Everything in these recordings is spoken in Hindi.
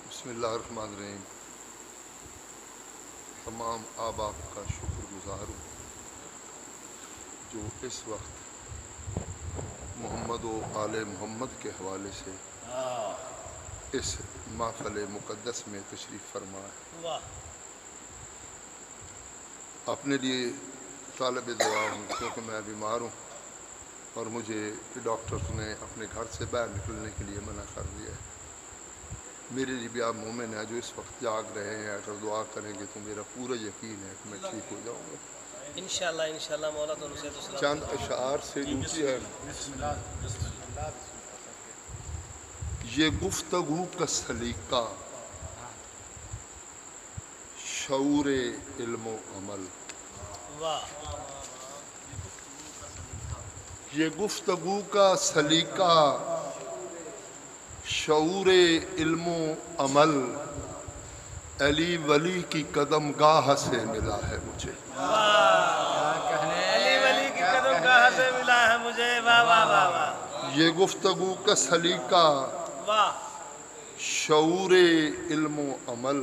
बिस्मिल्लाहिर्रहमानिर्रहीम। तमाम आबाप का शुक्रगुज़ार हूँ जो इस वक्त मोहम्मद व आले मोहम्मद के हवाले से इस महफ़िल मुक़द्दस में तशरीफ़ फरमा है। अपने लिए तालिब दुआ हूँ क्योंकि मैं बीमार हूँ और मुझे डॉक्टर्स ने अपने घर से बाहर निकलने के लिए मना कर दिया है। मेरे लिए भी आप मोमिन हैं जो इस वक्त जाग रहे हैं, अगर दुआ करेंगे तो मेरा पूरा यकीन है कि मैं ठीक हो जाऊँगा इंशाअल्लाह। इंशाअल्लाह मौला तो चंद अशार से ऊँची है। ये गुफ्तगू का सलीका शऊर इल्म अमल, ये गुफ्तगू का सलीका शऊर इल्म अमल अली वली की कदम गाह से मिला है मुझे। अली वली की कदम गाह से मिला है मुझे। वाह वाह वाह वाह। ये गुफ्तगू का सलीका शऊर इल्म अमल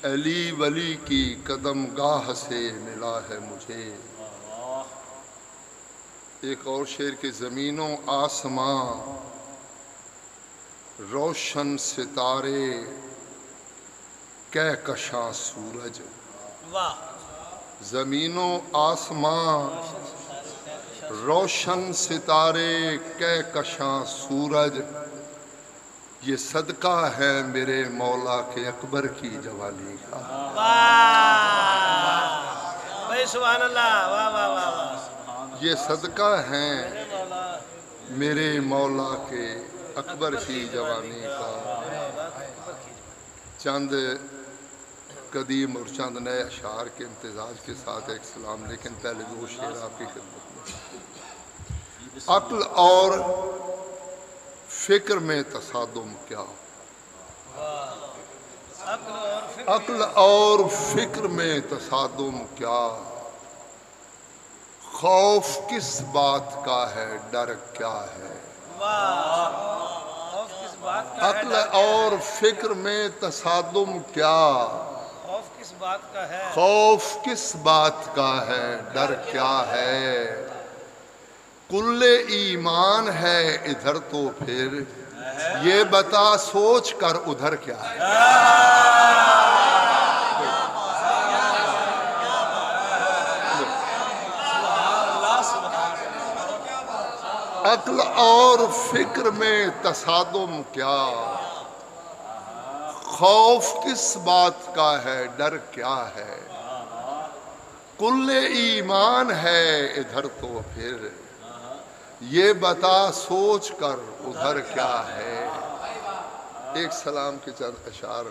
अली वली की कदम गाह से मिला है मुझे। एक और शेर के ज़मीनों आसमां रोशन सितारे कहकशां सूरज, ज़मीनों आसमां रोशन सितारे कहकशां सूरज, ये सदका है मेरे मौला के अकबर की जवानी का। भाई सुभान अल्लाह। वाह वाह वाह वाह। ये सदका है मेरे मौला के अकबर की जवानी का। चंद कदीम और चंद नए अशार के इम्तिजाज के साथ एक सलाम, लेकिन पहले दो शेर आपकी खिदमत में। अक्ल और फिक्र में तसादुम क्या, अक्ल और फिक्र में तसादुम क्या, खौफ किस बात का है डर क्या है। अक्ल और फिक्र में तसादुम क्या, खौफ किस बात का है, खौफ किस बात का है डर क्या है। कुल्ले ईमान है इधर तो फिर ये बता सोच कर उधर क्या है। अक्ल और फिक्र में तसादुम क्या, खौफ किस बात का है डर क्या है। कुल्ले ईमान है इधर तो फिर ये बता सोच कर उधर क्या है। एक सलाम के चंद अशार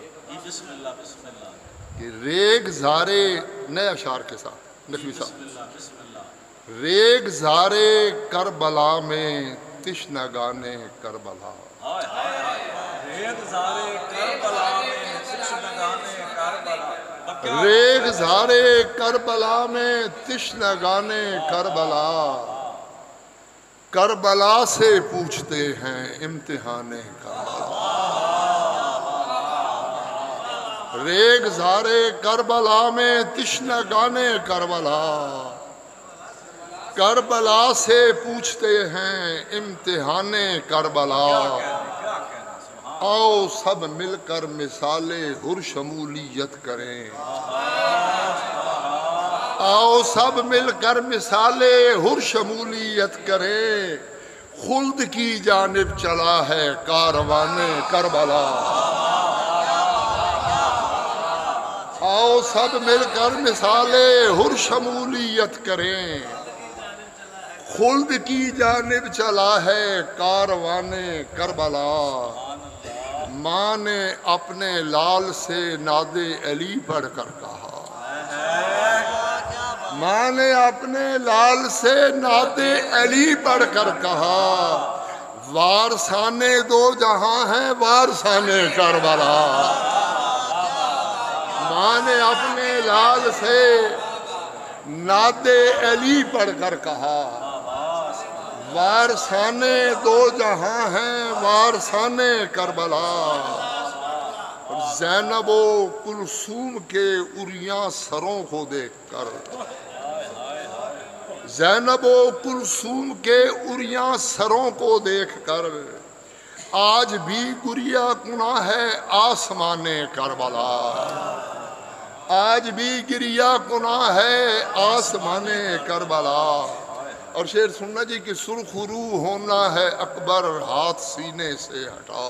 कि रेग ज़ारे नए अशार के साथ नकवी साहब। रेग ज़ारे करबला में तिश्नगाने करबला, रेग ज़ारे करबला में तिश्नगाने करबला, करबला से पूछते हैं इम्तिहाने करबला। रेग ज़ारे करबला में तिश्नगाने करबला, करबला से पूछते हैं इम्तिहाने करबला। आओ सब मिलकर मिसाले हुर शमूलियत करें, आओ सब मिलकर मिसाले हुर शमूलियत करें। खुल्द की जानिब चला है कारवाने करबला। आओ सब मिलकर मिसाले हुर शमूलियत करें। खुल्द की जानिब चला है कारवाने करबला। माँ ने अपने लाल से नादे अली पढ़कर कहा, माँ ने अपने लाल से नादे अली पढ़कर कहा, वारसाने दो जहां हैं वारसाने करबला। माँ ने अपने लाल से नादे अली पढ़कर कहा, वारसाने दो जहां हैं, वारसाने करबला। और ज़ैनबो कुलसूम के उरिया सरों को देखकर, ज़ैनबो कुलसूम के उरिया सरों को देखकर आज भी गुरिया गुना है आसमाने करबला। आज भी गिरिया गुना है आसमाने करबला। और शेर सुनना जी कि सुरखरू होना है अकबर हाथ सीने से हटा,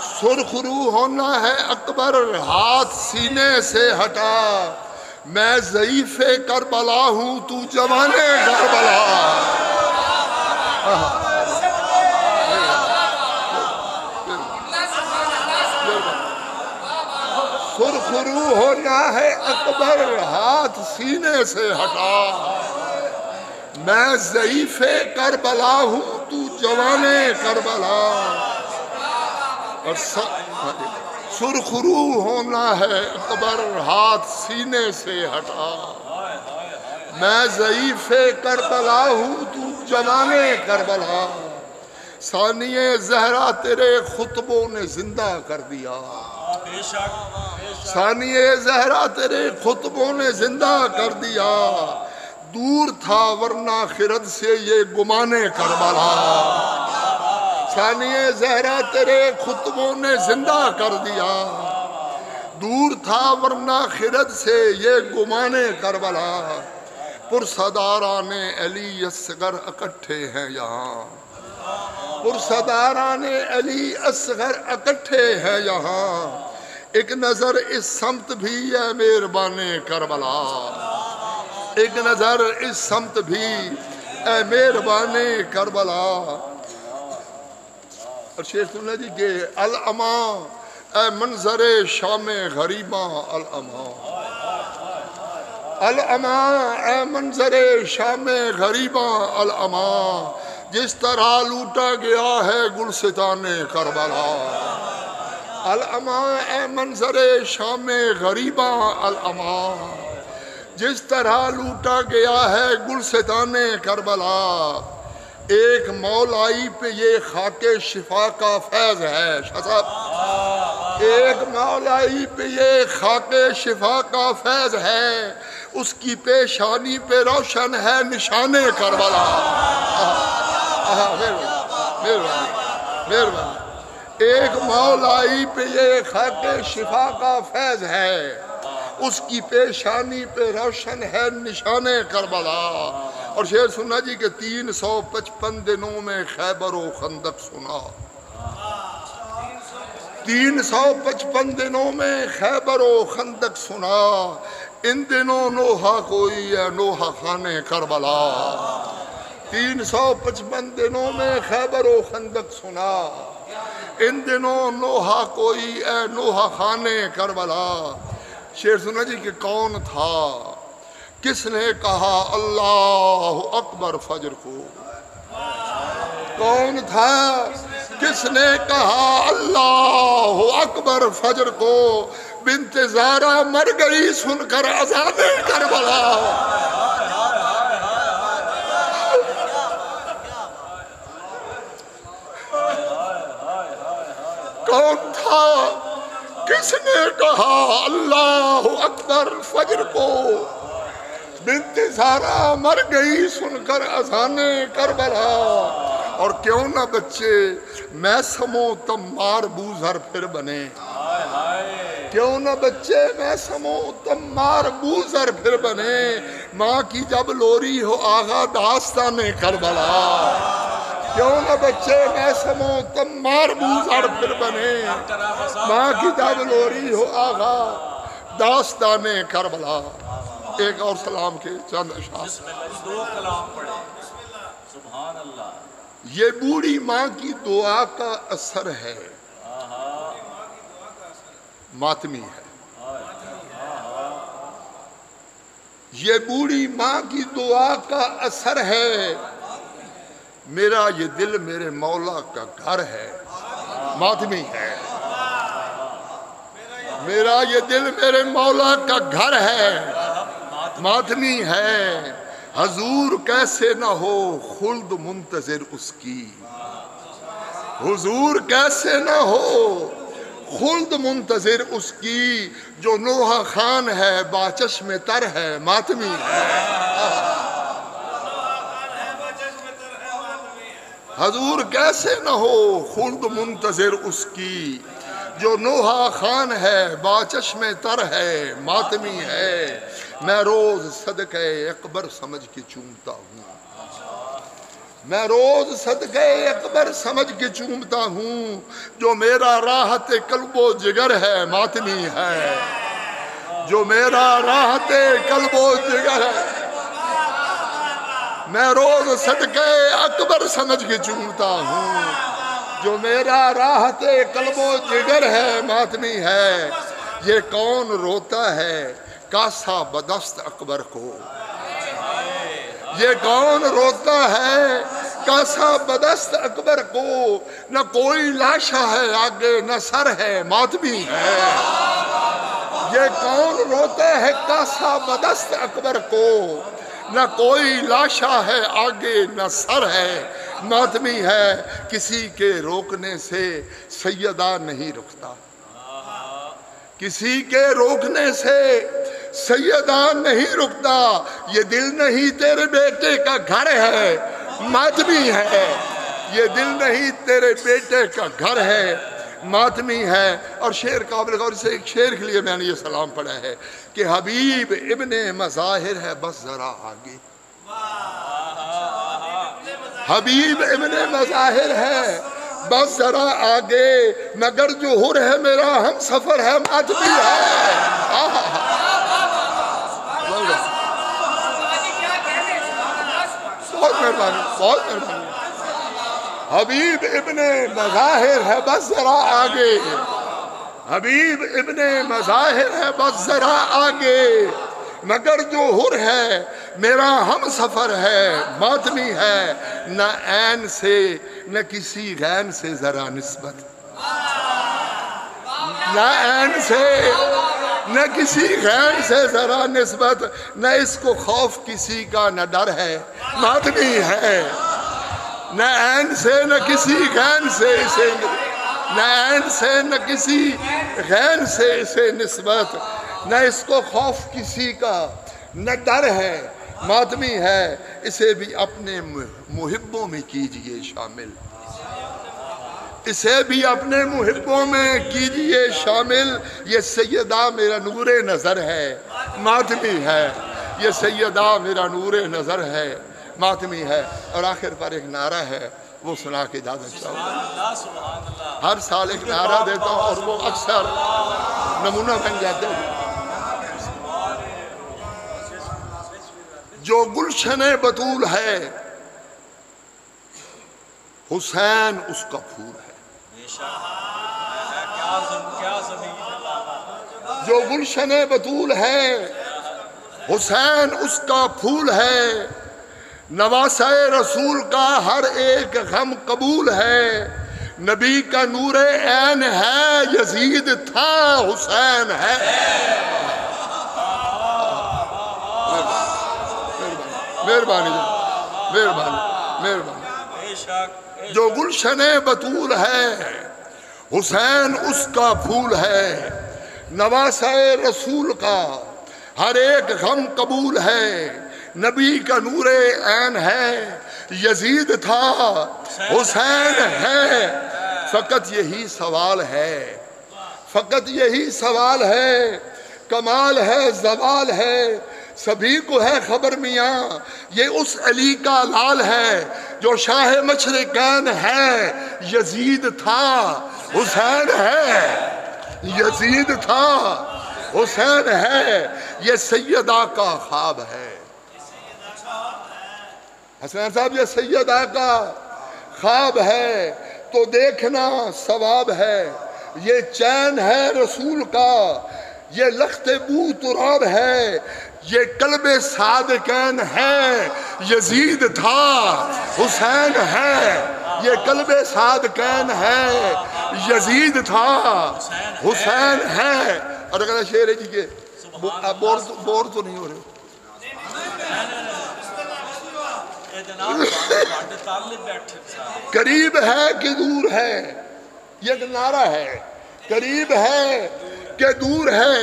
सुरखरू होना है अकबर हाथ सीने से हटा। मैं ज़ईफ़े करबला हूँ तू जवाने करबला। सुरखरू होना है अकबर हाथ सीने से हटा। मैं ज़ईफ़े करबला हूँ तू जवाने करबला। और सुरखरू होना है अकबर हाथ सीने से हटा। मैं ज़ईफ़े करबला हूँ तू जवाने करबला। सानिए ज़हरा तेरे खुतबों ने जिंदा कर दिया, सानिए ज़हरा तेरे खुतबों ने जिंदा कर दिया। दूर था वरना खिरद से ये गुमाने करबला। सानिए ज़हरा तेरे खुतबों ने जिंदा कर दिया। दूर था वरना खिरद से ये गुमाने करबला। पुरसदाराने अली असगर इकट्ठे हैं यहाँ, पुरसदाराने अली असगर इकट्ठे हैं यहाँ। एक नजर इस समत भी है मेहरबाने करबला, एक नजर इस समत भी है मेहरबाने करबला। और शेर सुनना जी के अल अमा ए मंजरे शाम गरीबा, अल अमा, अल अमा ए मंजरे शाम गरीबा, अल अमा। जिस तरह लूटा गया है गुलसिताने करबला। अल अमा ए मंजरे शाम गरीबा, अल अमा। जिस तरह लूटा गया है गुलसिताने करबला। एक मौलाई पे ये खाके शिफा का फैज है साहब, एक मौलाई पे ये खाके शिफा का फैज है। उसकी पेशानी पे रोशन है निशाने करबला। मेहरबानी मेहरबानी। एक मौलाई पे ये खाके शिफा का फैज है, उसकी पेशानी पे रोशन है निशाने करबला। और शेर सुना जी के 355 दिनों में खैबर व खंदक सुना, 355 दिनों में खैबर व खंदक सुना। इन दिनों नोहा कोई है नोहा खाने करबला। 355 दिनों में खैबर व खंदक सुना। इन दिनों नोहा कोई है नोहा खाने करबला। शेर सुना जी कि कौन था किसने कहा अल्लाह अकबर फजर को, कौन था किसने कहा अल्लाह अकबर फजर को। बिन्ते ज़ारा मर गई सुनकर अज़ाने करबला। कौन था किसने कहा अल्लाह अकबर फजर को। बिन्ते ज़ारा मर गई सुनकर अज़ाने करबला। और क्यों ना बच्चे मैसमो तम्मार बूज़र फिर बने, क्यों ना बच्चे मैसमो तम्मार बूज़र फिर बने। माँ की जब लोरी हो आगा दास्ताने करबला। क्यों ना बच्चे मैसमो तम्मार बूज़र फिर बने। माँ की जब लोरी हो आगा दास्ताने करबला। एक और सलाम के चंद अशआर। दो कलाम पढ़े। सुभान अल्लाह। ये बूढ़ी माँ की दुआ का असर है, मातमी है। ये बूढ़ी माँ की दुआ का असर है। मेरा ये दिल मेरे मौला का घर है, मातमी है। मेरा ये दिल मेरे मौला का घर है, मातमी है। हजूर कैसे ना हो खुल्द मुंतजिर उसकी, हुजूर कैसे ना हो खुल्द मुंतजिर उसकी, जो नोहा खान है बाचश्म तर है मातमी है। हजूर कैसे न हो खुल्द मुंतजिर उसकी, जो नोहा खान है बाचश्म तर है मातमी है। मैं रोज सदके अकबर समझ के चूमता हूँ, मैं रोज सदके अकबर समझ के चूमता हूँ, जो मेरा राहत कल्बो जिगर है मातमी है, जो मेरा राहत कल्बो जिगर है। मैं रोज सदके अकबर समझ के चूमता हूँ, जो मेरा राहत कल्बो जिगर है मातमी है। ये कौन रोता है कासा बदस्त अकबर को, ये कौन रोता है कासा बदस्त अकबर को, न कोई लाशा है आगे न सर है मातमी है। ये कौन रोता है कासा बदस्त अकबर को, न कोई लाशा है आगे न सर है मातमी है। किसी के रोकने से सैयदा नहीं रुकता, किसी के रोकने से सैयदा नहीं रुकता। ये दिल नहीं तेरे बेटे का घर है मातमी है, ये दिल नहीं तेरे बेटे का घर है मातमी है। और शेर काबिल गौर से, एक शेर के लिए मैंने ये सलाम पढ़ा है कि हबीब इब्ने मज़ाहिर है बस जरा आगे, हबीब इब्ने मज़ाहिर है बस जरा आगे, मगर जो हुर है मेरा हम सफर है मातमी है। बहुत मेहरबानी, बहुत मेहरबानी। हबीब इब्ने मज़ाहिर है बस जरा आगे, हबीब इब्ने मज़ाहिर है बस जरा आगे, मगर जो हुर है मेरा हम सफर है मातमी है। न ऐन से न किसी गैन से जरा निस्बत, न ऐन से न किसी गैर से जरा निस्बत, न इसको खौफ किसी का न डर है मातमी है। न ऐन से न किसी गैन से इसे, न ऐन से न किसी गैन से इसे निस्बत, न इसको खौफ किसी का न डर है मातमी है। इसे भी अपने मुहिब्बों में कीजिए शामिल, इसे भी अपने मुहिब्बों में कीजिए शामिल। ये सैयदा मेरा नूरे नज़र है मातमी है, ये सैयदा मेरा नूरे नज़र है मातमी है। और आखिर पर एक नारा है वो सुना के इजाज़त चाहूँगा। हर साल एक नारा देता हूँ और वो अक्सर नमूना बन जाते हैं। जो गुलशने बतूल है हुसैन उसका फूल है, जो गुलशने बतूल है हुसैन उसका फूल है। नवासाए रसूल का हर एक गम कबूल है, नबी का नूरे ऐन है यजीद था हुसैन है। मेहरबानी मेहरबानी मेहरबानी। जो गुलशने बतूल है हुसैन उसका फूल है, नवासाए रसूल का हर एक गम कबूल है, नबी का नूरे ऐन है यजीद था हुसैन है। फकत यही सवाल है, फकत यही सवाल है, कमाल है जवाल है सभी को है खबर मियाँ, ये उस अली का लाल है जो शाह मशरिकैन है यजीद था हुसैन है, यजीद था हुसैन है। ये सैयदा का ख्वाब है हसन साहब, ये सैयदा का ख्वाब है तो देखना सवाब है। ये चैन है रसूल का, ये लख्ते बू तुराब है, ये कल्बे सादिकैन है यजीद था हुसैन है, ये कल्बे सादिकैन है यजीद था हुसैन है। और अगर शेर है जी के आप बोर तो नहीं हो रहे, ये जनाब साढ़े ताले बैठे सारे करीब है कि दूर है, ये एक नारा है। करीब है कि दूर है,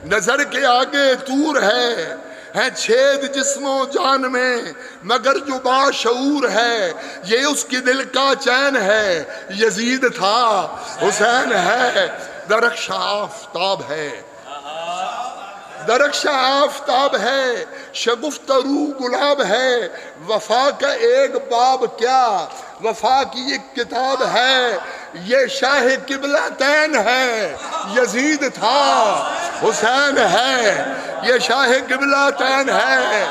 नजर के आगे दूर है छेद जिस्मो जान में मगर जो बाशऊर है, ये उसकी दिल का चैन है। यजीद था, हुसैन है, दरख्श आफताब है, दरख्श आफताब है, शगुफ्तरू गुलाब है। वफा का एक बाब क्या, वफा की एक किताब है। ये शाह किबला तैन है, यजीद था, हुसैन है, ये शाह किबला तैन है।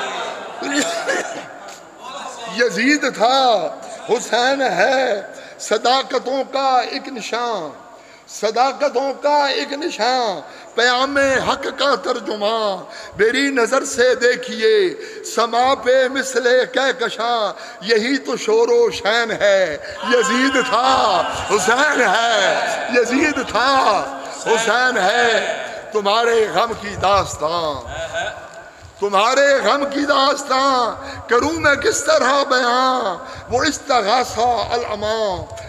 यजीद था, हुसैन है, सदाकतों का एक निशान, सदाकतों का एक निशान, क़याम हक का तर्जुमा। मेरी नज़र से देखिए समा पे मिसले कहकशा, यही तो शोरो शैन है। यजीद था, हुसैन है, यजीद था, हुसैन है। तुम्हारे गम की दास्तां, तुम्हारे गम की दास्तां करूँ मैं किस तरह बयां। वो इस्तगासा अल अमा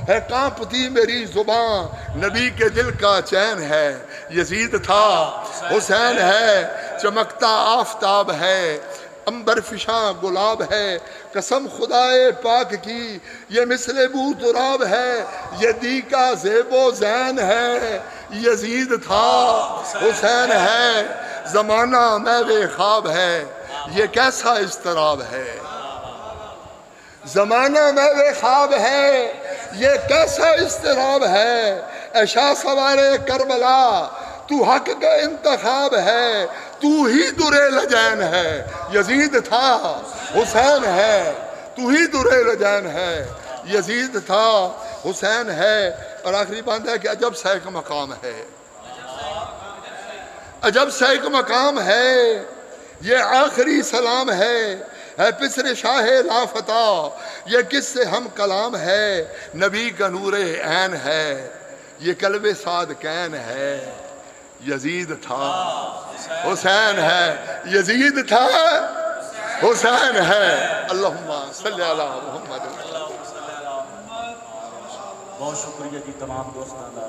है, कांपती मेरी जुबां, नबी के दिल का चैन है। यजीद था, हुसैन है, चमकता आफताब है, अंबर फिशा गुलाब है। कसम खुदाए पाक की ये मिसले बू तुराब है, ये दी का ज़ेबो ज़ैन है। यजीद था, हुसैन है, ज़माना महवे ख्वाब है, ये कैसा इस्तराब है। ज़माना महवे ख्वाब है, ये कैसा इस्तराब है। ऐशा सवारे करबला तू हक का इंतखाब है, तू ही दुरे लजैन है। यजीद था, हुसैन है, तू ही दुरे लजैन है। यजीद था, हुसैन है। और आखिरी बात है कि अजब सा एक मकाम है, अजब सा एक मकाम है। ये आखिरी सलाम है पिसरे शाह लाफता, ये किससे हम कलाम है। नबी का नूरे ऐन है, ये कल्बे साद कैन है। यजीद था, हुसैन है, यजीद था, हुसैन है। अल्लाहुम्मा सल्ली अला मुहम्मद। बहुत शुक्रिया जी तमाम दोस्तों का।